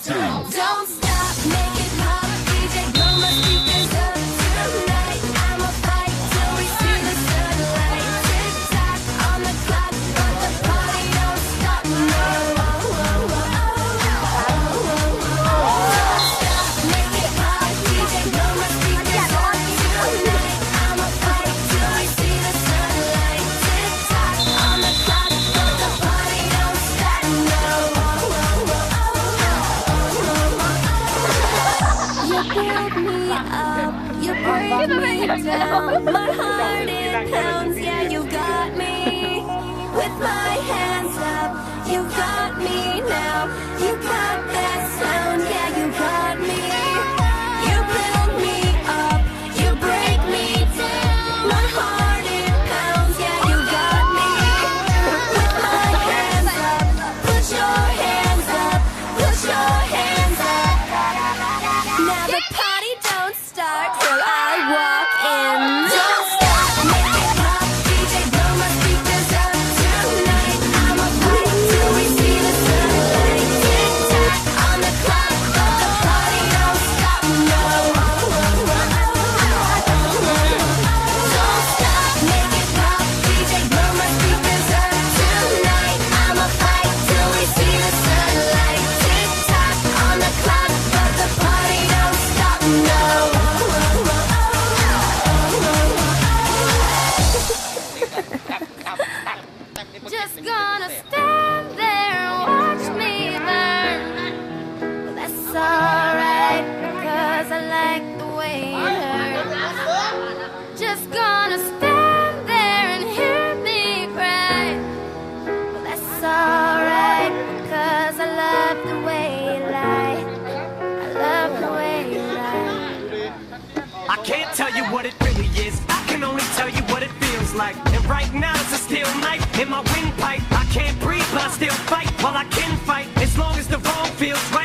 Don't stop, make it pop, DJ, blow my speakers up tonight. I'ma fight till we see the sunlight. Tick tock on the clock, but the party don't stop. No. Don't stop, make it pop, DJ, blow my speakers up tonight. I'ma fight till we see the sunlight. Tick tock on the clock, but the party don't stop. No. You build me up, you break me down. My heart it pounds, yeah, you got me. With my hands up, you got me now. You got that sound, yeah, you got me. You build me up, you break me down. My heart it pounds, yeah, you got me. With my hands up, put your hands up, put your hands up. Now the party don't start till I walk in. Don't stop, make it pop, DJ, blow my speakers up tonight. I'ma fight till we see the sunlight. Tick tock on the clock, but the party don't stop. No. Don't stop, make it pop, DJ, blow my speakers up tonight. I'ma fight till we see the sunlight. Tick tock on the clock, but the party don't stop. No. Just gonna stand there and watch me burn. Well, that's alright, cause I like the way it hurts. Just gonna stand there and hear me cry. Well, that's alright, cause I love the way you lie. I love the way you lie. I can't tell you what it really is. I can only tell you what it feels like. And right now it's a steel knife in my windpipe. I can't breathe, but I still fight while I can fight. As long as the wrong feels right.